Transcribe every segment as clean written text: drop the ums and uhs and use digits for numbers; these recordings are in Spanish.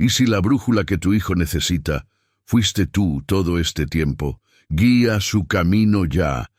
¿Y si la brújula que tu hijo necesita fuiste tú todo este tiempo? Guía su camino ya.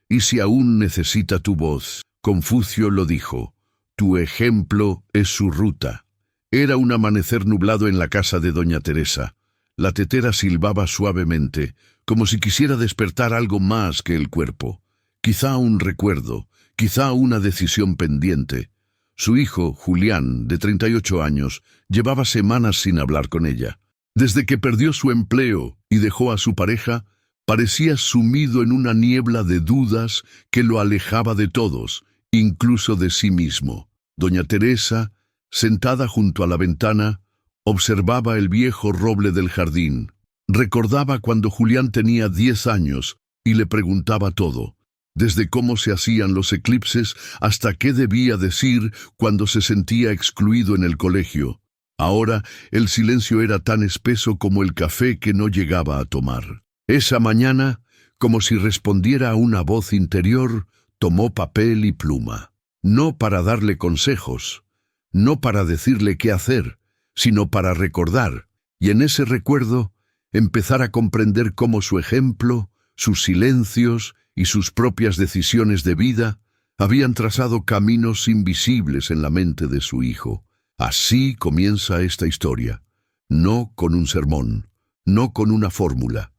¿Y si aún necesita tu voz? Confucio lo dijo. Tu ejemplo es su ruta. Era un amanecer nublado en la casa de doña Teresa. La tetera silbaba suavemente, como si quisiera despertar algo más que el cuerpo. Quizá un recuerdo, quizá una decisión pendiente. Su hijo, Julián, de 38 años, llevaba semanas sin hablar con ella. Desde que perdió su empleo y dejó a su pareja, parecía sumido en una niebla de dudas que lo alejaba de todos, incluso de sí mismo. Doña Teresa, sentada junto a la ventana, observaba el viejo roble del jardín. Recordaba cuando Julián tenía 10 años y le preguntaba todo, desde cómo se hacían los eclipses hasta qué debía decir cuando se sentía excluido en el colegio. Ahora el silencio era tan espeso como el café que no llegaba a tomar. Esa mañana, como si respondiera a una voz interior, tomó papel y pluma. No para darle consejos, no para decirle qué hacer, sino para recordar, y en ese recuerdo empezar a comprender cómo su ejemplo, sus silencios y sus propias decisiones de vida habían trazado caminos invisibles en la mente de su hijo. Así comienza esta historia, no con un sermón, no con una fórmula,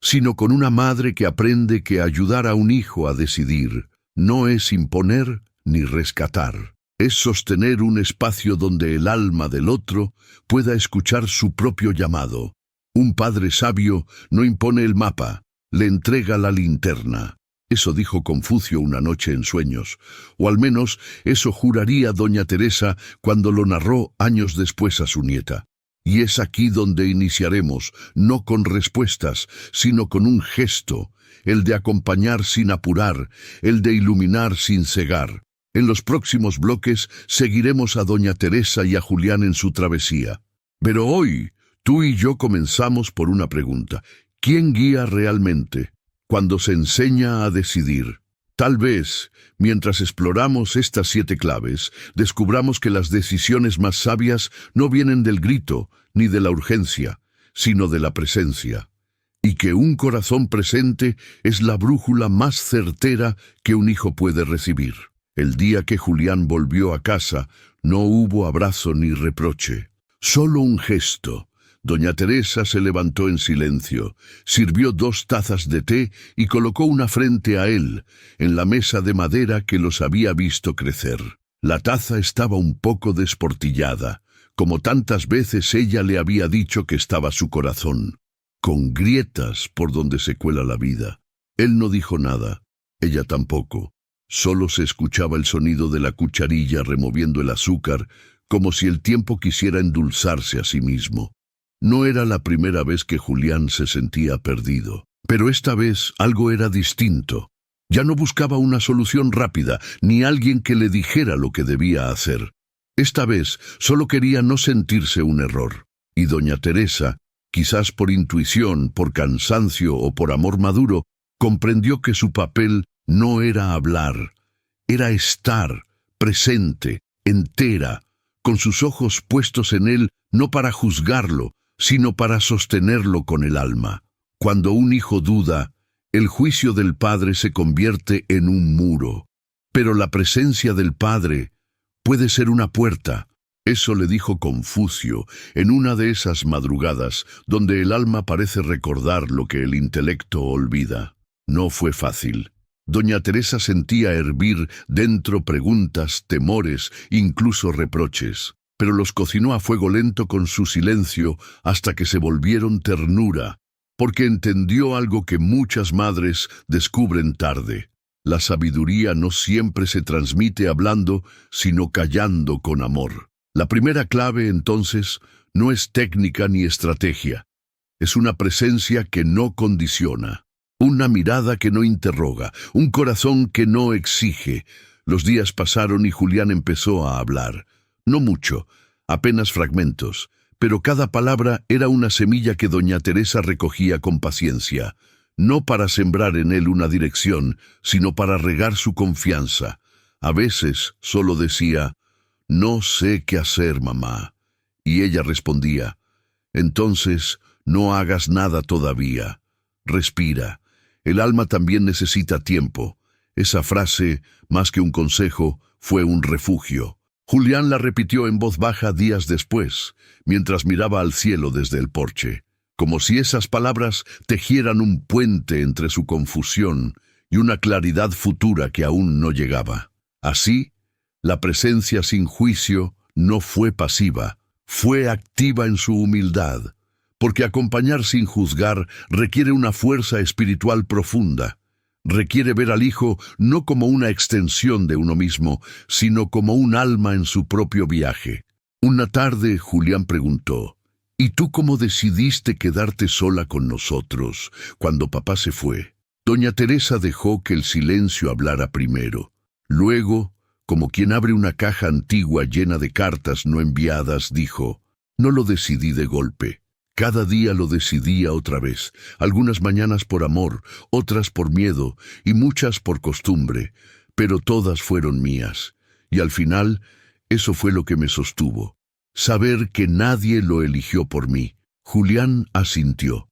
sino con una madre que aprende que ayudar a un hijo a decidir no es imponer ni rescatar, es sostener un espacio donde el alma del otro pueda escuchar su propio llamado. Un padre sabio no impone el mapa, le entrega la linterna. Eso dijo Confucio una noche en sueños, o al menos eso juraría doña Teresa cuando lo narró años después a su nieta. Y es aquí donde iniciaremos, no con respuestas, sino con un gesto, el de acompañar sin apurar, el de iluminar sin cegar. En los próximos bloques seguiremos a doña Teresa y a Julián en su travesía. Pero hoy, tú y yo comenzamos por una pregunta. ¿Quién guía realmente cuando se enseña a decidir? Tal vez, mientras exploramos estas 7 claves, descubramos que las decisiones más sabias no vienen del grito ni de la urgencia, sino de la presencia, y que un corazón presente es la brújula más certera que un hijo puede recibir. El día que Julián volvió a casa, no hubo abrazo ni reproche, solo un gesto. Doña Teresa se levantó en silencio, sirvió 2 tazas de té y colocó una frente a él, en la mesa de madera que los había visto crecer. La taza estaba un poco desportillada, como tantas veces ella le había dicho que estaba su corazón, con grietas por donde se cuela la vida. Él no dijo nada, ella tampoco. Solo se escuchaba el sonido de la cucharilla removiendo el azúcar, como si el tiempo quisiera endulzarse a sí mismo. No era la primera vez que Julián se sentía perdido, pero esta vez algo era distinto. Ya no buscaba una solución rápida, ni alguien que le dijera lo que debía hacer. Esta vez solo quería no sentirse un error. Y doña Teresa, quizás por intuición, por cansancio o por amor maduro, comprendió que su papel no era hablar, era estar, presente, entera, con sus ojos puestos en él, no para juzgarlo, sino para sostenerlo con el alma. Cuando un hijo duda, el juicio del padre se convierte en un muro, pero la presencia del padre puede ser una puerta. Eso le dijo Confucio en una de esas madrugadas donde el alma parece recordar lo que el intelecto olvida. No fue fácil. Doña Teresa sentía hervir dentro preguntas, temores, incluso reproches, pero los cocinó a fuego lento con su silencio hasta que se volvieron ternura, porque entendió algo que muchas madres descubren tarde. La sabiduría no siempre se transmite hablando, sino callando con amor. La primera clave, entonces, no es técnica ni estrategia. Es una presencia que no condiciona, una mirada que no interroga, un corazón que no exige. Los días pasaron y Julián empezó a hablar. No mucho, apenas fragmentos, pero cada palabra era una semilla que doña Teresa recogía con paciencia, no para sembrar en él una dirección, sino para regar su confianza. A veces solo decía: «No sé qué hacer, mamá». Y ella respondía: Entonces, no hagas nada todavía. Respira. El alma también necesita tiempo. Esa frase, más que un consejo, fue un refugio. Julián la repitió en voz baja días después, mientras miraba al cielo desde el porche, como si esas palabras tejieran un puente entre su confusión y una claridad futura que aún no llegaba. Así, la presencia sin juicio no fue pasiva, fue activa en su humildad, porque acompañar sin juzgar requiere una fuerza espiritual profunda. Requiere ver al hijo no como una extensión de uno mismo, sino como un alma en su propio viaje. Una tarde Julián preguntó, ¿y tú cómo decidiste quedarte sola con nosotros cuando papá se fue? Doña Teresa dejó que el silencio hablara primero. Luego, como quien abre una caja antigua llena de cartas no enviadas, dijo, no lo decidí de golpe. Cada día lo decidía otra vez, algunas mañanas por amor, otras por miedo y muchas por costumbre, pero todas fueron mías. Y al final, eso fue lo que me sostuvo. Saber que nadie lo eligió por mí. Julián asintió.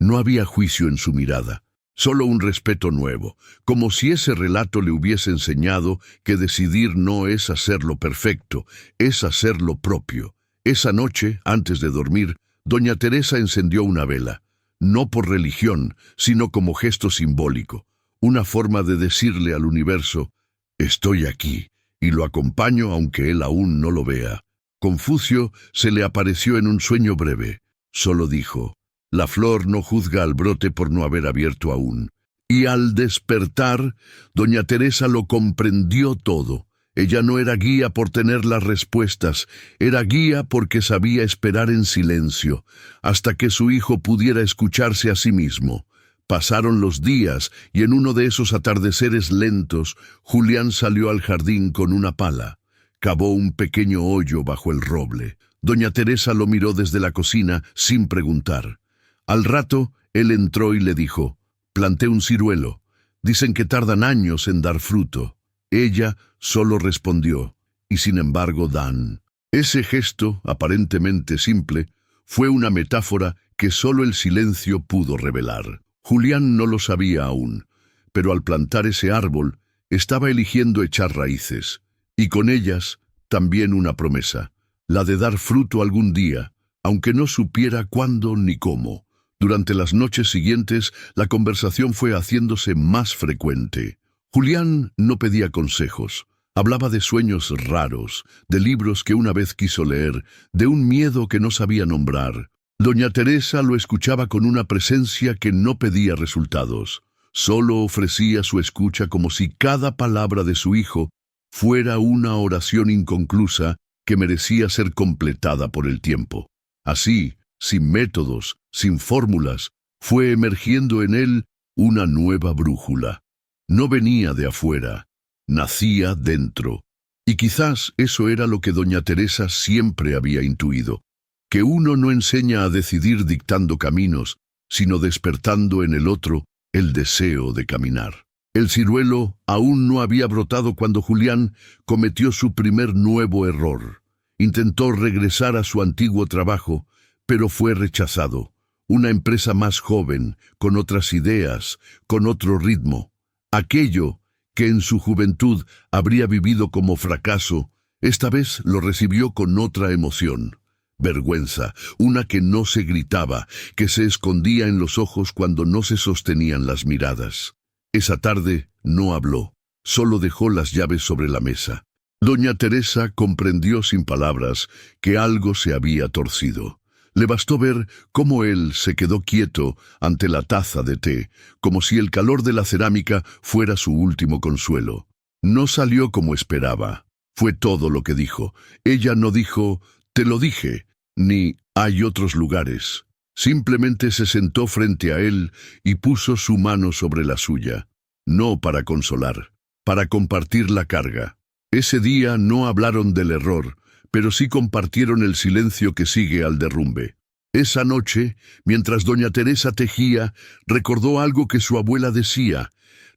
No había juicio en su mirada, solo un respeto nuevo, como si ese relato le hubiese enseñado que decidir no es hacerlo perfecto, es hacerlo propio. Esa noche, antes de dormir, Doña Teresa encendió una vela, no por religión, sino como gesto simbólico, una forma de decirle al universo, estoy aquí, y lo acompaño aunque él aún no lo vea. Confucio se le apareció en un sueño breve, solo dijo, la flor no juzga al brote por no haber abierto aún. Y al despertar, Doña Teresa lo comprendió todo. Ella no era guía por tener las respuestas, era guía porque sabía esperar en silencio, hasta que su hijo pudiera escucharse a sí mismo. Pasaron los días, y en uno de esos atardeceres lentos, Julián salió al jardín con una pala. Cavó un pequeño hoyo bajo el roble. Doña Teresa lo miró desde la cocina sin preguntar. Al rato, él entró y le dijo, planté un ciruelo. Dicen que tardan años en dar fruto. Ella solo respondió, y sin embargo dan. Ese gesto, aparentemente simple, fue una metáfora que solo el silencio pudo revelar. Julián no lo sabía aún, pero al plantar ese árbol, estaba eligiendo echar raíces, y con ellas también una promesa, la de dar fruto algún día, aunque no supiera cuándo ni cómo. Durante las noches siguientes, la conversación fue haciéndose más frecuente. Julián no pedía consejos, hablaba de sueños raros, de libros que una vez quiso leer, de un miedo que no sabía nombrar. Doña Teresa lo escuchaba con una presencia que no pedía resultados, solo ofrecía su escucha como si cada palabra de su hijo fuera una oración inconclusa que merecía ser completada por el tiempo. Así, sin métodos, sin fórmulas, fue emergiendo en él una nueva brújula. No venía de afuera, nacía dentro. Y quizás eso era lo que doña Teresa siempre había intuido, que uno no enseña a decidir dictando caminos, sino despertando en el otro el deseo de caminar. El ciruelo aún no había brotado cuando Julián cometió su primer nuevo error. Intentó regresar a su antiguo trabajo, pero fue rechazado. Una empresa más joven, con otras ideas, con otro ritmo. Aquello que en su juventud habría vivido como fracaso, esta vez lo recibió con otra emoción. Vergüenza, una que no se gritaba, que se escondía en los ojos cuando no se sostenían las miradas. Esa tarde no habló, solo dejó las llaves sobre la mesa. Doña Teresa comprendió sin palabras que algo se había torcido. Le bastó ver cómo él se quedó quieto ante la taza de té, como si el calor de la cerámica fuera su último consuelo. No salió como esperaba. Fue todo lo que dijo. Ella no dijo, te lo dije, ni hay otros lugares. Simplemente se sentó frente a él y puso su mano sobre la suya. No para consolar, para compartir la carga. Ese día no hablaron del error, pero sí compartieron el silencio que sigue al derrumbe. Esa noche, mientras doña Teresa tejía, recordó algo que su abuela decía: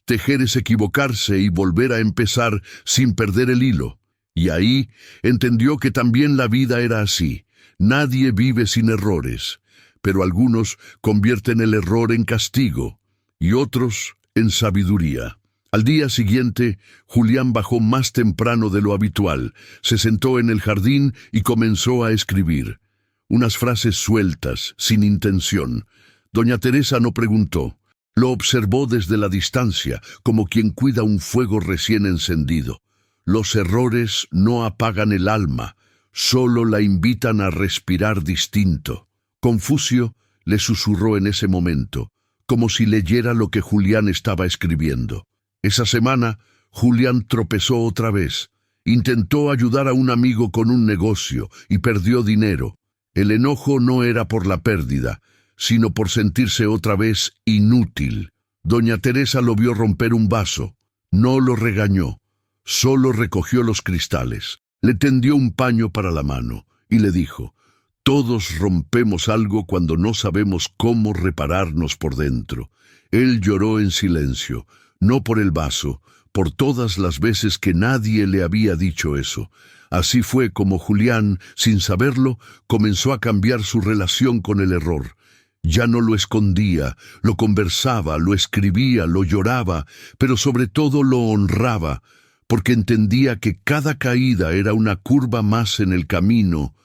tejer es equivocarse y volver a empezar sin perder el hilo. Y ahí entendió que también la vida era así. Nadie vive sin errores, pero algunos convierten el error en castigo y otros en sabiduría. Al día siguiente, Julián bajó más temprano de lo habitual, se sentó en el jardín y comenzó a escribir. Unas frases sueltas, sin intención. Doña Teresa no preguntó. Lo observó desde la distancia, como quien cuida un fuego recién encendido. Los errores no apagan el alma, solo la invitan a respirar distinto. Confucio le susurró en ese momento, como si leyera lo que Julián estaba escribiendo. Esa semana, Julián tropezó otra vez. Intentó ayudar a un amigo con un negocio y perdió dinero. El enojo no era por la pérdida, sino por sentirse otra vez inútil. Doña Teresa lo vio romper un vaso. No lo regañó, solo recogió los cristales. Le tendió un paño para la mano y le dijo: «Todos rompemos algo cuando no sabemos cómo repararnos por dentro». Él lloró en silencio, no por el vaso, por todas las veces que nadie le había dicho eso. Así fue como Julián, sin saberlo, comenzó a cambiar su relación con el error. Ya no lo escondía, lo conversaba, lo escribía, lo lloraba, pero sobre todo lo honraba, porque entendía que cada caída era una curva más en el camino,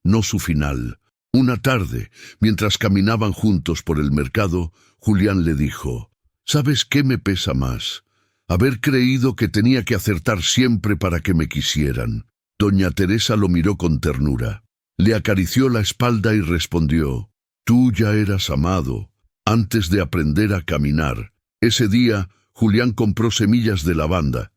no su final. Una tarde, mientras caminaban juntos por el mercado, Julián le dijo: «¿Sabes qué me pesa más? Haber creído que tenía que acertar siempre para que me quisieran». Doña Teresa lo miró con ternura. Le acarició la espalda y respondió: «Tú ya eras amado antes de aprender a caminar». Ese día, Julián compró semillas de lavanda.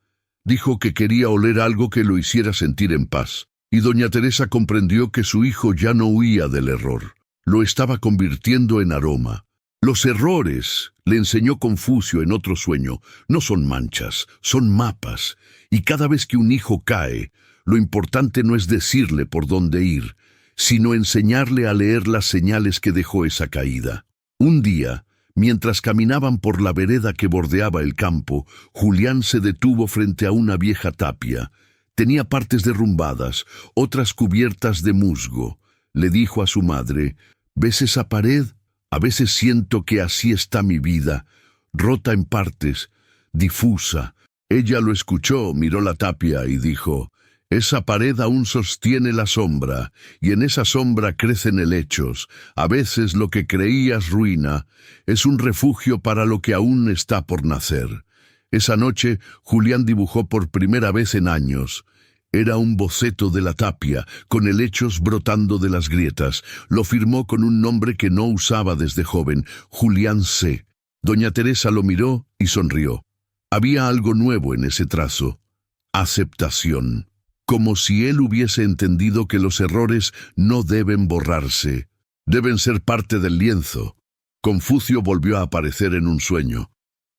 Dijo que quería oler algo que lo hiciera sentir en paz. Y doña Teresa comprendió que su hijo ya no huía del error. Lo estaba convirtiendo en aroma. Los errores, le enseñó Confucio en otro sueño, no son manchas, son mapas. Y cada vez que un hijo cae, lo importante no es decirle por dónde ir, sino enseñarle a leer las señales que dejó esa caída. Un día, mientras caminaban por la vereda que bordeaba el campo, Julián se detuvo frente a una vieja tapia. Tenía partes derrumbadas, otras cubiertas de musgo. Le dijo a su madre: «¿Ves esa pared? A veces siento que así está mi vida, rota en partes, difusa». Ella lo escuchó, miró la tapia y dijo: «Esa pared aún sostiene la sombra, y en esa sombra crecen helechos. A veces lo que creías ruina es un refugio para lo que aún está por nacer». Esa noche, Julián dibujó por primera vez en años. Era un boceto de la tapia, con helechos brotando de las grietas. Lo firmó con un nombre que no usaba desde joven: Julián C. Doña Teresa lo miró y sonrió. Había algo nuevo en ese trazo: aceptación. Como si él hubiese entendido que los errores no deben borrarse, deben ser parte del lienzo. Confucio volvió a aparecer en un sueño.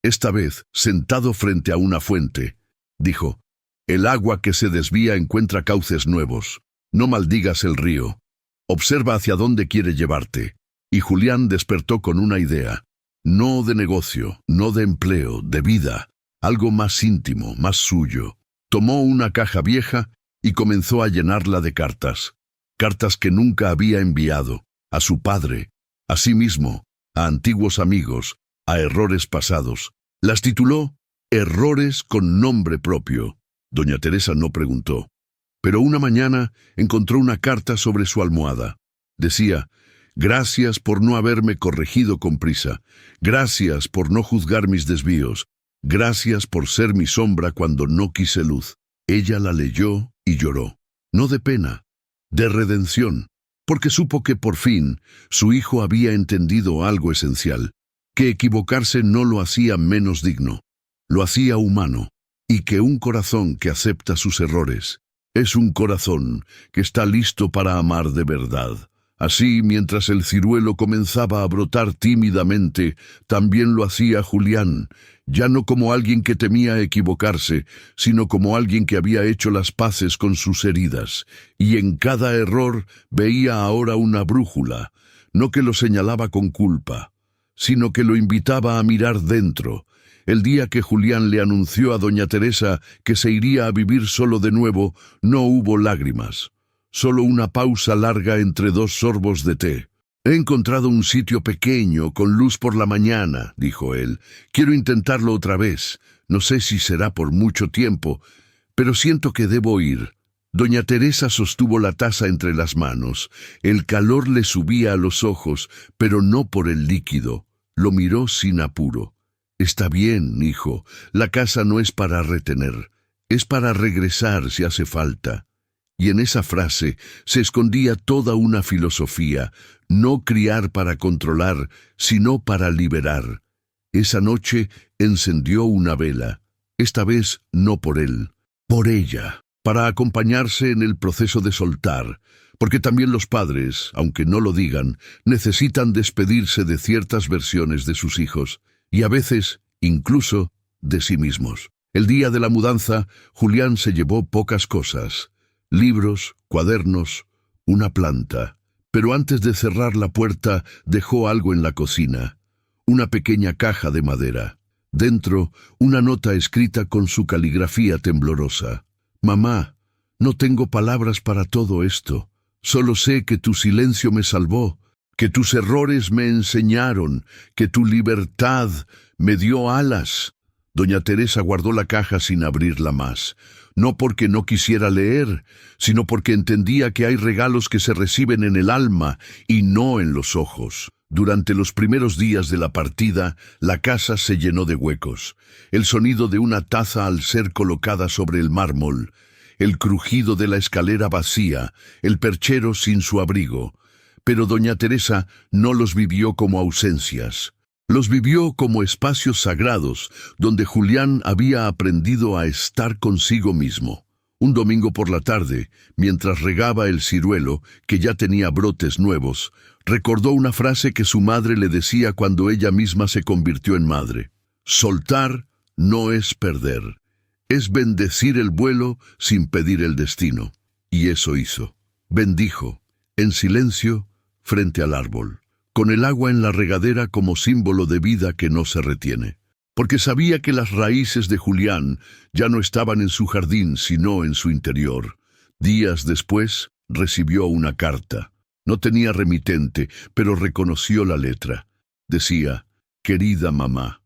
Esta vez, sentado frente a una fuente, dijo: «El agua que se desvía encuentra cauces nuevos. No maldigas el río. Observa hacia dónde quiere llevarte». Y Julián despertó con una idea. No de negocio, no de empleo, de vida. Algo más íntimo, más suyo. Tomó una caja vieja y comenzó a llenarla de cartas. Cartas que nunca había enviado. A su padre, a sí mismo, a antiguos amigos, a errores pasados. Las tituló Errores con nombre propio. Doña Teresa no preguntó. Pero una mañana encontró una carta sobre su almohada. Decía: «Gracias por no haberme corregido con prisa. Gracias por no juzgar mis desvíos. Gracias por ser mi sombra cuando no quise luz». Ella la leyó y lloró. No de pena, de redención, porque supo que por fin su hijo había entendido algo esencial: que equivocarse no lo hacía menos digno, lo hacía humano, y que un corazón que acepta sus errores es un corazón que está listo para amar de verdad. Así, mientras el ciruelo comenzaba a brotar tímidamente, también lo hacía Julián, ya no como alguien que temía equivocarse, sino como alguien que había hecho las paces con sus heridas, y en cada error veía ahora una brújula, no que lo señalaba con culpa, sino que lo invitaba a mirar dentro. El día que Julián le anunció a doña Teresa que se iría a vivir solo de nuevo, no hubo lágrimas, solo una pausa larga entre dos sorbos de té. He encontrado un sitio pequeño, con luz por la mañana, dijo él. Quiero intentarlo otra vez. No sé si será por mucho tiempo, pero siento que debo ir. Doña Teresa sostuvo la taza entre las manos. El calor le subía a los ojos, pero no por el líquido. Lo miró sin apuro. Está bien, hijo. La casa no es para retener. Es para regresar si hace falta. Y en esa frase se escondía toda una filosofía: no criar para controlar, sino para liberar. Esa noche encendió una vela, esta vez no por él, por ella, para acompañarse en el proceso de soltar, porque también los padres, aunque no lo digan, necesitan despedirse de ciertas versiones de sus hijos, y a veces, incluso, de sí mismos. El día de la mudanza, Julián se llevó pocas cosas: libros, cuadernos, una planta. Pero antes de cerrar la puerta, dejó algo en la cocina. Una pequeña caja de madera. Dentro, una nota escrita con su caligrafía temblorosa. Mamá, no tengo palabras para todo esto. Solo sé que tu silencio me salvó, que tus errores me enseñaron, que tu libertad me dio alas. Doña Teresa guardó la caja sin abrirla más, no porque no quisiera leer, sino porque entendía que hay regalos que se reciben en el alma y no en los ojos. Durante los primeros días de la partida, la casa se llenó de huecos. El sonido de una taza al ser colocada sobre el mármol, el crujido de la escalera vacía, el perchero sin su abrigo. Pero doña Teresa no los vivió como ausencias. Los vivió como espacios sagrados donde Julián había aprendido a estar consigo mismo. Un domingo por la tarde, mientras regaba el ciruelo, que ya tenía brotes nuevos, recordó una frase que su madre le decía cuando ella misma se convirtió en madre. Soltar no es perder, es bendecir el vuelo sin pedir el destino. Y eso hizo. Bendijo, en silencio, frente al árbol, con el agua en la regadera como símbolo de vida que no se retiene, porque sabía que las raíces de Julián ya no estaban en su jardín, sino en su interior. Días después, recibió una carta. No tenía remitente, pero reconoció la letra. Decía: querida mamá,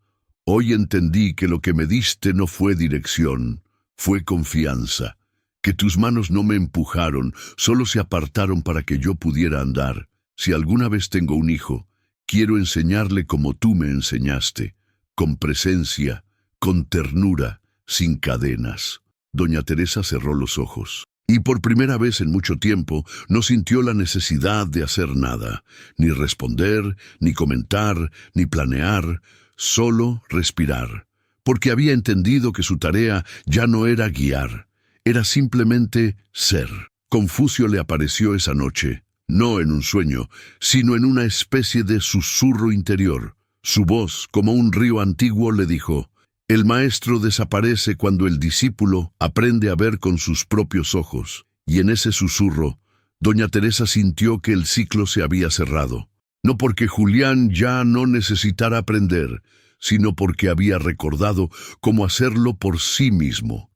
hoy entendí que lo que me diste no fue dirección, fue confianza, que tus manos no me empujaron, solo se apartaron para que yo pudiera andar. Si alguna vez tengo un hijo, quiero enseñarle como tú me enseñaste, con presencia, con ternura, sin cadenas. Doña Teresa cerró los ojos, y por primera vez en mucho tiempo no sintió la necesidad de hacer nada, ni responder, ni comentar, ni planear, solo respirar, porque había entendido que su tarea ya no era guiar, era simplemente ser. Confucio le apareció esa noche, no en un sueño, sino en una especie de susurro interior. Su voz, como un río antiguo, le dijo: el maestro desaparece cuando el discípulo aprende a ver con sus propios ojos. Y en ese susurro, doña Teresa sintió que el ciclo se había cerrado. No porque Julián ya no necesitara aprender, sino porque había recordado cómo hacerlo por sí mismo.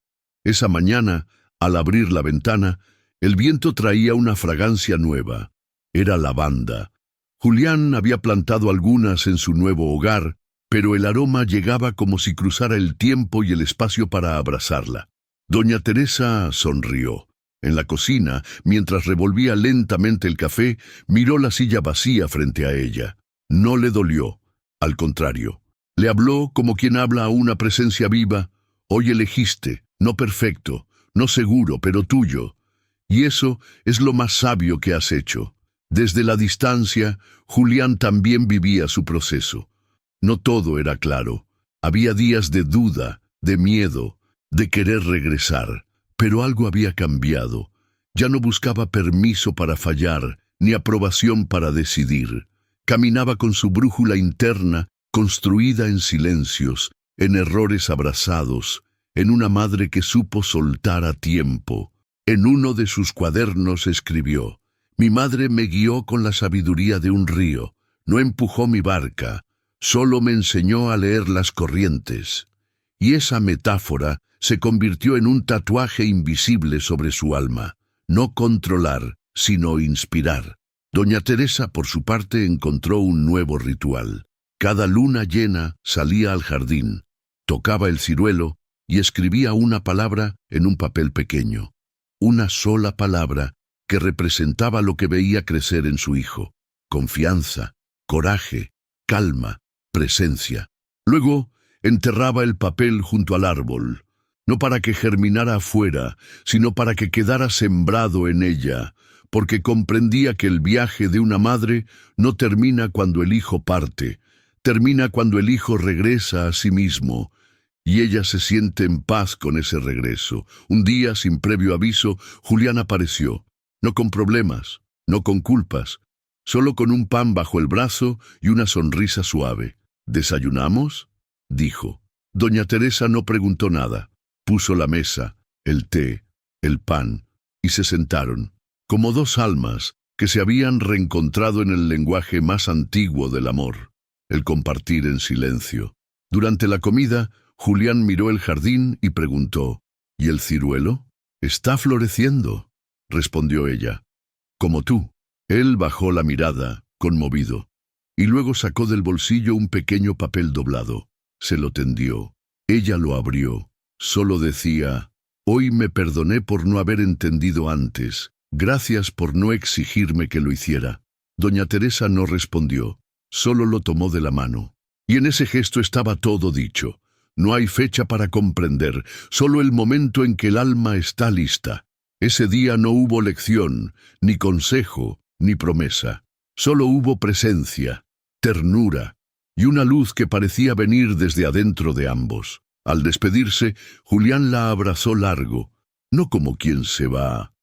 Esa mañana, al abrir la ventana, el viento traía una fragancia nueva. Era lavanda. Julián había plantado algunas en su nuevo hogar, pero el aroma llegaba como si cruzara el tiempo y el espacio para abrazarla. Doña Teresa sonrió. En la cocina, mientras revolvía lentamente el café, miró la silla vacía frente a ella. No le dolió. Al contrario, le habló como quien habla a una presencia viva. Hoy elegiste, no perfecto, no seguro, pero tuyo. Y eso es lo más sabio que has hecho. Desde la distancia, Julián también vivía su proceso. No todo era claro. Había días de duda, de miedo, de querer regresar. Pero algo había cambiado. Ya no buscaba permiso para fallar, ni aprobación para decidir. Caminaba con su brújula interna, construida en silencios, en errores abrazados, en una madre que supo soltar a tiempo. En uno de sus cuadernos escribió: mi madre me guió con la sabiduría de un río, no empujó mi barca, solo me enseñó a leer las corrientes. Y esa metáfora se convirtió en un tatuaje invisible sobre su alma. no controlar, sino inspirar. Doña Teresa, por su parte, encontró un nuevo ritual. Cada luna llena salía al jardín, tocaba el ciruelo y escribía una palabra en un papel pequeño. Una sola palabra que representaba lo que veía crecer en su hijo: confianza, coraje, calma, presencia. Luego enterraba el papel junto al árbol, no para que germinara afuera, sino para que quedara sembrado en ella, porque comprendía que el viaje de una madre no termina cuando el hijo parte, termina cuando el hijo regresa a sí mismo, y ella se siente en paz con ese regreso. Un día, sin previo aviso, Julián apareció, no con problemas, no con culpas, solo con un pan bajo el brazo y una sonrisa suave. ¿Desayunamos?, dijo. Doña Teresa no preguntó nada. Puso la mesa, el té, el pan, y se sentaron, como dos almas que se habían reencontrado en el lenguaje más antiguo del amor, el compartir en silencio. Durante la comida, Julián miró el jardín y preguntó: ¿Y el ciruelo? «Está floreciendo», respondió ella. «Como tú». Él bajó la mirada, conmovido, y luego sacó del bolsillo un pequeño papel doblado. Se lo tendió. Ella lo abrió. Solo decía: «Hoy me perdoné por no haber entendido antes. Gracias por no exigirme que lo hiciera». Doña Teresa no respondió, solo lo tomó de la mano. Y en ese gesto estaba todo dicho. No hay fecha para comprender, solo el momento en que el alma está lista. Ese día no hubo lección, ni consejo, ni promesa. Solo hubo presencia, ternura y una luz que parecía venir desde adentro de ambos. Al despedirse, Julián la abrazó largo, no como quien se va,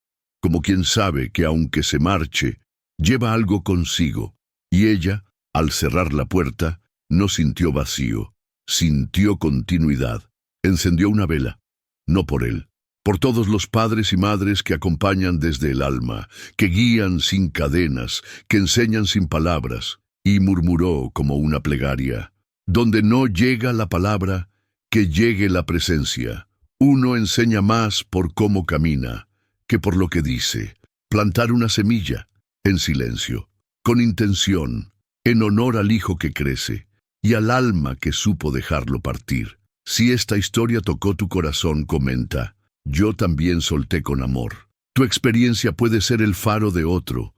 como quien sabe que aunque se marche, lleva algo consigo. Y ella, al cerrar la puerta, no sintió vacío, sintió continuidad. Encendió una vela, no por él, por todos los padres y madres que acompañan desde el alma, que guían sin cadenas, que enseñan sin palabras, y murmuró como una plegaria: donde no llega la palabra, que llegue la presencia. Uno enseña más por cómo camina que por lo que dice. Plantar una semilla, en silencio, con intención, en honor al hijo que crece y al alma que supo dejarlo partir. Si esta historia tocó tu corazón, comenta: yo también solté con amor. Tu experiencia puede ser el faro de otro,